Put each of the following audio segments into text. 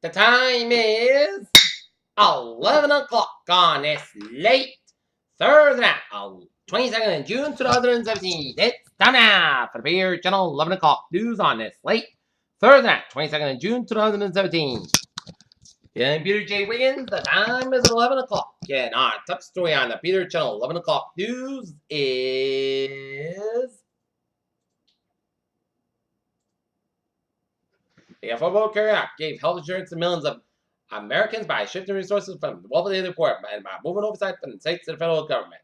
The time is 11 o'clock on this late Thursday night, 22nd of June 2017. It's time now for the Beer Channel 11 o'clock news on this late Thursday night, 22nd of June 2017. And Peter J. Wiggins, the time is 11 o'clock. And our top story on the Peter Channel 11 o'clock news is the Affordable Care Act gave health insurance to millions of Americans by shifting resources from the wealthy to the poor and by moving oversight from the states to the federal government.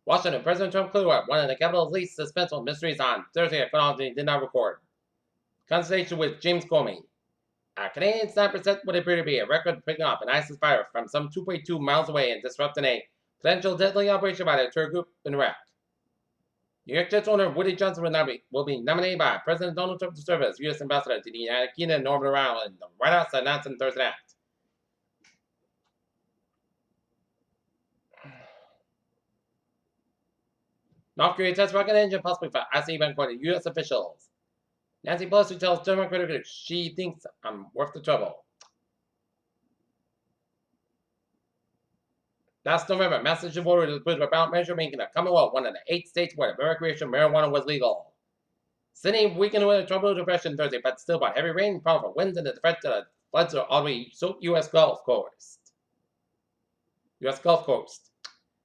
Washington, President Trump cleared one of the Capitol's least suspenseful mysteries on Thursday at chronology did not record. Conversation with James Comey. A Canadian sniper set what appeared to be a record picking off an ISIS fighter from some 2.2 miles away and disrupting a potential deadly operation by the terror group in Iraq. New York Jets owner Woody Johnson will be nominated by President Donald Trump to serve as U.S. ambassador to the United Kingdom and Northern Ireland, the White House announced on Thursday night. North Korea tests rocket engine possibly for IC event according to U.S. officials. Nancy Pelosi tells Democrat critics she thinks I'm worth the trouble. Last November, Massachusetts voters approved a ballot measure making the Commonwealth one of the 8 states where the recreational marijuana was legal. Sydney weakened with a tropical depression Thursday, but still brought heavy rain, powerful winds, and the threat to the floods are already soaked U.S. Gulf Coast.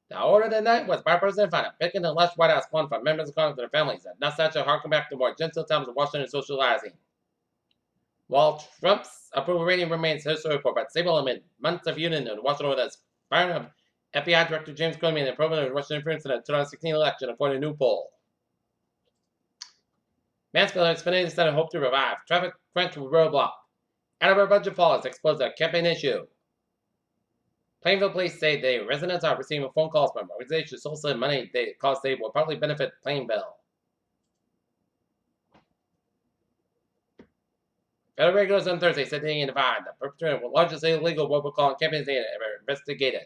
The order of the night was bipartisan fun, picking the lush White House fund from members of Congress and their families, and not such a harken back to more gentle times of Washington socializing. While Trump's approval rating remains historical, but stable amid months of union in Washington with his firing of FBI Director James Comey and the improvement of Russian interference in the 2016 election, according to a new poll. Mansfield and Xfinity Senate hope to revive traffic crunch with roadblock. Out of our budget falls exposed a campaign issue. Plainville police say the residents are receiving phone calls from organizations soliciting money because they will probably benefit Plainville. Federal regulators on Thursday said they identified the perpetrator of the largest illegal robocall campaign they ever investigated.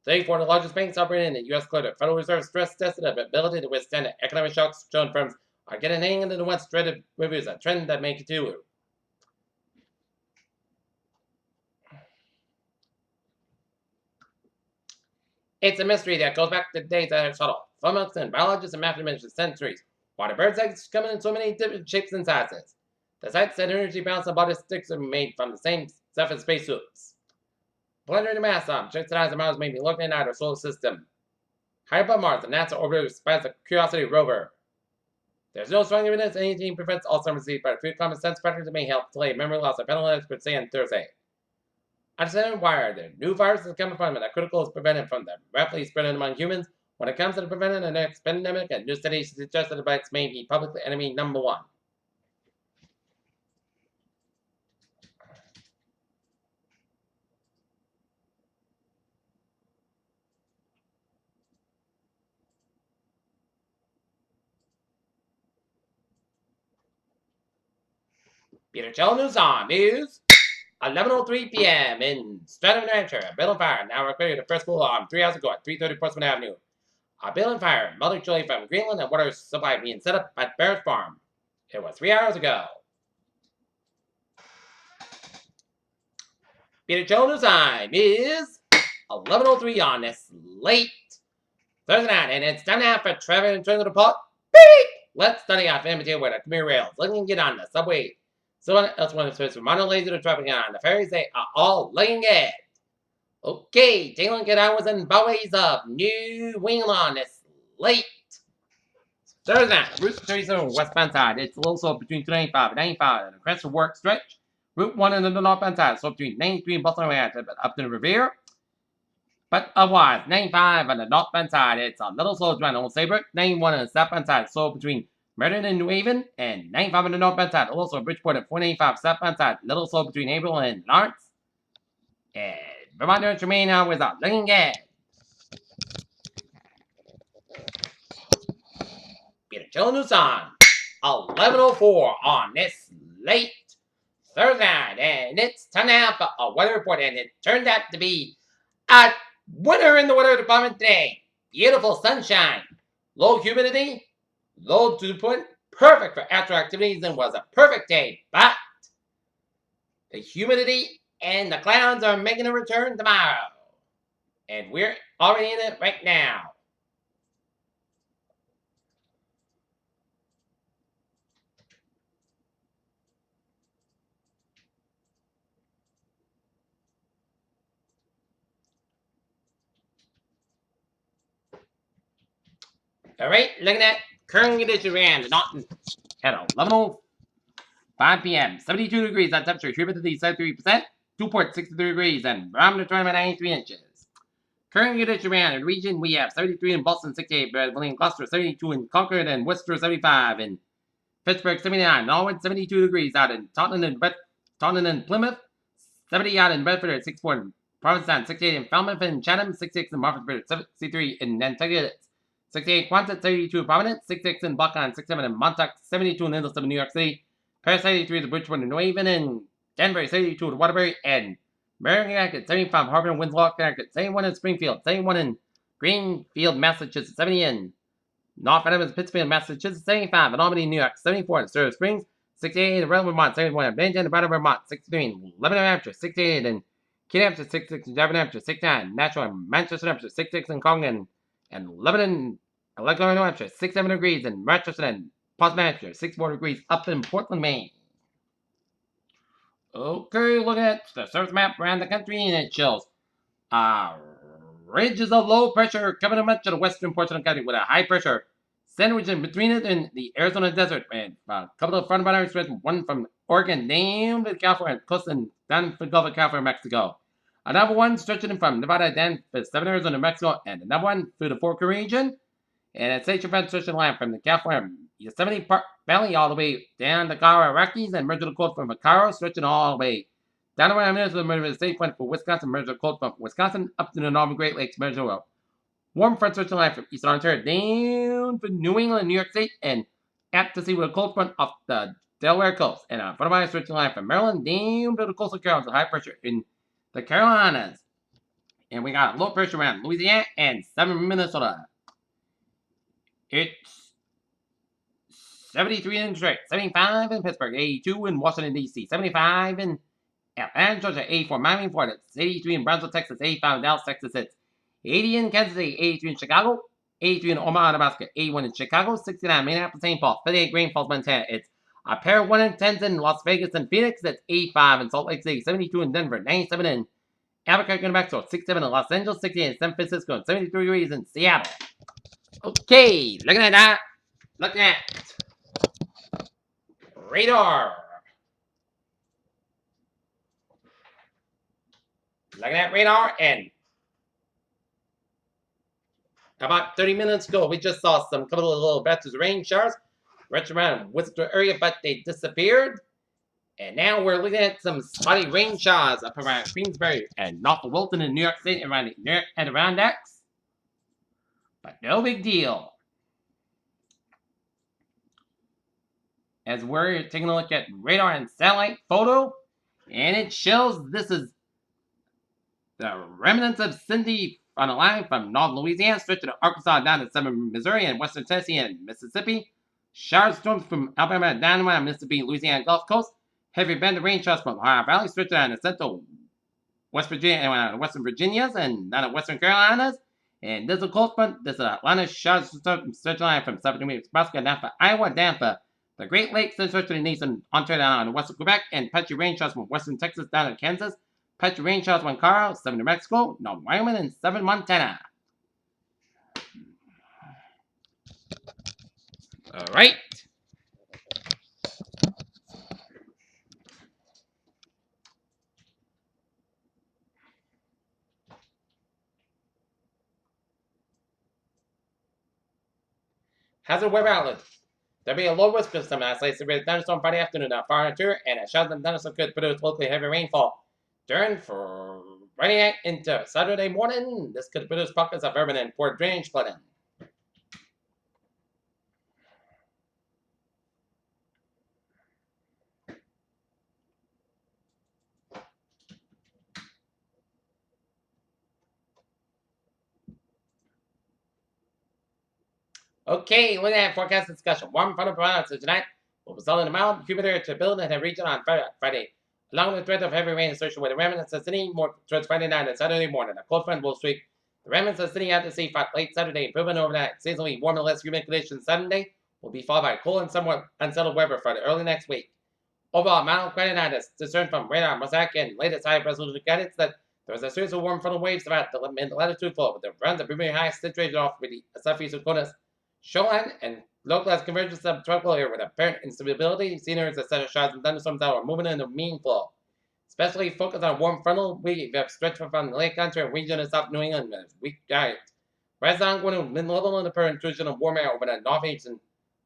Today, four of the largest banks operating in the U.S. declared the Federal Reserve stress tested their ability to withstand economic shocks, showing firms are getting hanging into the once dreaded reviews, a trend that may continue. It's a mystery that goes back to the days that are subtle. Phonics and biologists and mathematicians for centuries. Why do birds' eggs come in so many different shapes and sizes? The science that energy balance and body sticks are made from the same stuff as spacesuits. Planetary mass objects the size of Mars may be looking at our solar system. High above Mars, the NASA orbiter spies the Curiosity rover. There's no strong evidence anything prevents Alzheimer's disease, but a few common sense factors may help delay memory loss, a panel experts say on Thursday. Understanding why the new viruses coming from and that critical is prevented from the rapidly spreading among humans. When it comes to preventing the next pandemic, a new study suggests that the virus may be public enemy number one. Peter Chell News on News. 11:03 p.m. in Stratham, New Hampshire. A building fire now repaired the first school alarm 3 hours ago at 330 Portsmouth Avenue. A building fire, multi-chili from Greenland and water supply being set up at Barrett's Farm. It was 3 hours ago. Peter Jones' time is 11:03 on this late Thursday night, and it's time now for Trevor and Trevor the Pot. Beep! Let's study our family where the commuter rails. Looking to get on the subway. Someone else wants to from Mono Laser to traffic on the ferries. They are all laying it. Okay, Jalen get hours and byways of New England on this late Thursday night. Route 37 westbound side. It's a little slow between 295 and 95 and the Crest Work stretch. Route 1 in the northbound side, so between 93 and Boston Atlanta, but up to the Revere. But otherwise, 95 on the northbound side, it's a little slow around Old Saybrook. 91 on the southbound side, so between Meriden and New Haven, and 95 on the northbound side. Also, Bridgeport at 495 southbound side, little slow between April and Lawrence. And Vermont and Tremaine now with a looking good. Peter Chilling News on 11:04 on this late Thursday night, and it's time now for a weather report, and it turned out to be a winter in the weather department today. Beautiful sunshine, low humidity, low dew point, perfect for outdoor activities, and was a perfect day. But the humidity and the clouds are making a return tomorrow. And we're already in it right now. All right, looking at current conditions around Naughton at 11:05 p.m. 72 degrees on temperature, humidity 73%, Newport 63 degrees, and barometer tournament 93 inches. Current conditions around the region, we have 73 in Boston, 68 in Gloucester, 72 in Concord, and Worcester, 75 in Pittsburgh, 79. Norwood, 72 degrees out in Taunton and Plymouth, 70 out in Bedford at 64 in Provincetown, 68 in Falmouth and Chatham, 66 in Murfreesboro, 63 in Nantucket, 68 Quonset, 32 in Providence, 66 in Buckeye, 67 in Montauk, 72 in Littleton, New York City, Paris, 73 in Bridgeport and New Haven, and Danbury, 72 in Waterbury, and Marion, Connecticut, 75 Harvard and Winslow, Connecticut, 71 in Springfield, 71 in Greenfield, Massachusetts, 70 in North Adams, Pittsfield, Massachusetts, 75 in Albany, New York, 74 in Silver Springs, 68 in Redmond, Vermont, 71 in Bennington, Nevada, Vermont, 63 in Lebanon, New Hampshire, 68 in Key, Hampshire, 66 in Devon, New Hampshire, 69 in Nashua, Manchester, New Hampshire, 66 in Congan, and Lebanon, Electro, New Hampshire, 67 degrees in Rochester and Pottsville, New Hampshire, 64 degrees up in Portland, Maine. Okay, look at the surface map around the country, and it shows ridges of low pressure coming much to the western portion of the country with a high pressure sandwich in between it and the Arizona desert, and a couple of front boundary stretches, one from Oregon down to the California coast and down to the Gulf of California, Mexico. Another one stretching from Nevada down to southern Arizona, Mexico, and another one through the Fork region. And a station front stretching line from the California Yosemite Park Valley all the way down the Colorado Rockies and merging the coast from Vaccaro, stretching all the way down the Wyoming to the state point for Wisconsin, merging the coast from Wisconsin up to the Northern Great Lakes, merging the warm front stretching line from eastern Ontario down to New England, New York State, and up to see with a cold front off the Delaware coast. And a front of stretching line from Maryland down to the coastal Carolinas, high pressure in the Carolinas. And we got low pressure around Louisiana and southern Minnesota. It's 73 in Detroit, 75 in Pittsburgh, 82 in Washington, D.C., 75 in Atlanta, Georgia, 84 in Miami, Florida, 83 in Brownsville, Texas, 85 in Dallas, Texas, it's 80 in Kansas City, 83 in Chicago, 83 in Omaha, Nebraska, 81 in Chicago, 69 in Minneapolis, St. Paul, 58 Green Falls, Montana. It's a pair of 1 in 10s in Las Vegas and Phoenix. That's 85 in Salt Lake City, 72 in Denver, 97 in Albuquerque, New Mexico, 67 in Los Angeles, 68 in San Francisco, and 73 degrees in Seattle. Okay, looking at that, looking at radar. Looking at radar, and about 30 minutes ago, we just saw some couple of little batches of rain showers right around Worcester area, but they disappeared. And now we're looking at some spotty rain showers up around Queensbury and North of Wilton in New York State, around the New York Adirondacks. But no big deal. As we're taking a look at radar and satellite photo, and it shows this is the remnants of Cindy on a line from northern Louisiana, stretching to Arkansas down to southern Missouri and western Tennessee and Mississippi. Shower storms from Alabama down to Mississippi, Louisiana Gulf Coast. Heavy band of rain showers from Ohio Valley, stretching down to central West Virginia and western Virginias and down to western Carolinas. And there's a cold front. There's a line of showers stretching line from southern Nebraska down for Iowa, down for the Great Lakes, then stretching east and Ontario down to western Quebec, and patchy rain showers from western Texas down to Kansas. Patchy rain showers from Colorado, southern New Mexico, north Wyoming, and southern Montana. All right. Hazard weather outlook. There'll be a low risk system isolated with a thunderstorm Friday afternoon, far interior, and a shower and thunderstorm could produce locally heavy rainfall. During Friday night into Saturday morning, this could produce pockets of urban and poor drainage flooding. Okay, looking at forecast discussion. Warm front of products tonight will result in a mild humid air to build in the region on Friday. Along with the threat of heavy rain associated with the remnants of the city, more towards Friday night and Saturday morning, a cold front will sweep the remnants of the city out to sea for late Saturday, improving overnight. Seasonally warm and less humid conditions Sunday will be followed by cold and somewhat unsettled weather for the early next week. Overall, Mount Granite is discerned from radar, mosaic, and latest high resolution guidance that there is a series of warm frontal waves about the mid-latitude flow, with the runs of very high situated off with the southeastern corners, shoreline, and localized convergence of tropical air with apparent instability. Scenery is a set of showers and thunderstorms that are moving in the mean flow. Especially focused on warm frontal wave stretching from the Lake Country and region of South New England with weak diet. Rise ongoing with mid-level and the intrusion of warm air over the northeastern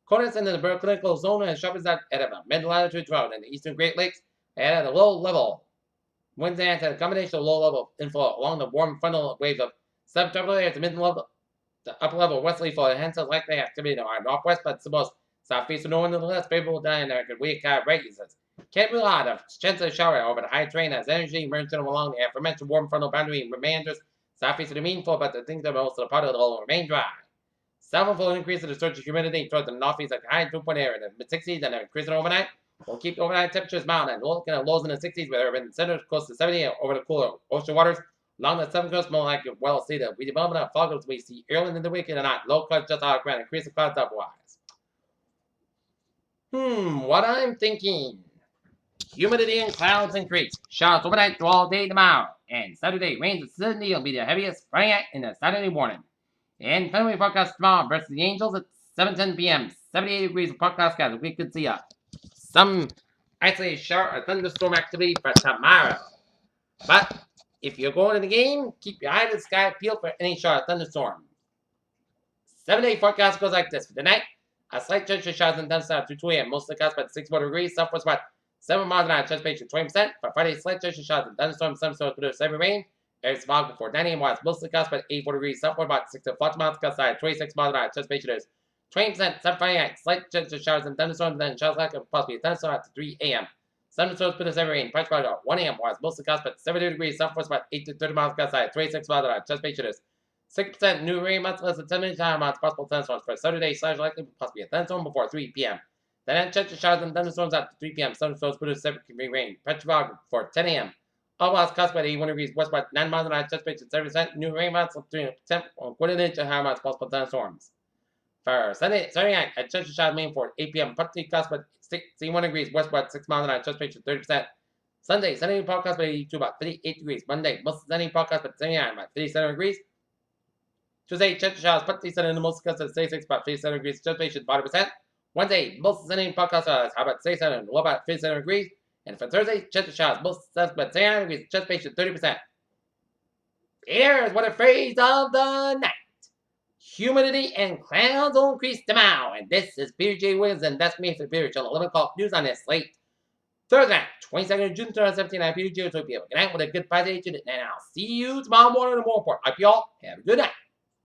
corners into the vertical zone and sharpens out at a mid-latitude drought in the eastern Great Lakes and at a low level. Winds and a combination of low-level inflow along the warm frontal waves of subtropical air to mid-level, the upper-level westerly flow, hence a likely activity in our northwest, but supposed southeastern north and the less favorable dynamic and weak radiuses. Can't rule out a chance of shower over the high train as energy emerging along the aforementioned warm frontal boundary meanders southeast of the mean flow, but the things that most of the part of the will remain dry. Southern flow increase in the surge of humidity towards the northeast at high dew point area in the mid-60s and increasing overnight will keep overnight temperatures mild and looking at lows in the 60s with urban centers close to 70 over the cooler ocean waters. Along the southern coast, more like well see the redevelopment of fog we see early in the week and night. Low clouds just out of ground, increasing clouds otherwise. What I'm thinking. Humidity and clouds increase. Showers overnight through all day tomorrow. And Saturday, rains and Sydney will be the heaviest Friday night in the Saturday morning. And Fenway forecast tomorrow versus the Angels at 7:10 p.m. 78 degrees of podcast skies. We could see some isolated shower or thunderstorm activity for tomorrow. But if you're going to the game, keep your eye to the sky peeled for any shower or thunderstorm. 7-day forecast goes like this. For tonight, a slight chance of showers and thunderstorms through 2 a.m. Most of the clouds about 64 degrees. Southwest about 7 miles an hour, anticipation 20%. For Friday, slight chance of showers and thunderstorms. Some stores produce heavy rain. Areas fog before 9 a.m. West. Most of the clouds about 84 degrees. Southward about 6 to 40 miles. Gust side 26 miles an hour. Anticipation is 20%. Some Friday night, slight chance of showers and thunderstorms. Then showers like possibly a thunderstorm after 3 a.m. Some stores produce heavy rain. Price about 1 a.m. West. Most of the clouds about 70 degrees. Southwest about 8 to 30 miles. Gust side 26 miles an hour. Anticipation is 6% new rain months less than 10 minutes time amounts possible thunderstorms for Saturday / likely possibly a thunderstorm before 3 p.m. Then chance of showers and thunderstorms after 3 p.m. Thunderstorms produce 7 rain. Petrifog for 10 a.m. Otherwise, cost by 81 degrees west by 9 miles an hour. Anticipation 7% new rain amounts of 3% on quarter inch and high amounts possible thunderstorms. For Saturday night, a chance of showers main for 8 p.m. Partly cost by 61 degrees west by 6 miles an hour. Anticipation 30%. Sunday podcast by 82 about 58 degrees. Monday, most Sunday podcast by 79 about 57 degrees. Tuesday, chance of showers, partly sunny in the most custom 66 about 57 degrees, anticipation 40%. Wednesday, most sunny podcast how about 67 low about 57 degrees. And for Thursday, chance of showers, most sunny about 79 degrees, anticipation 30%. Here's what a phrase of the night. Humidity and clouds will increase tomorrow. And this is Peter J. Wiggins, and that's me for Peter Channel 11 o'clock news on this late Thursday, 22nd of June 2017. I'm Peter J. So good night with a good positive, and I'll see you tomorrow morning in the more report. Hope you all have a good night.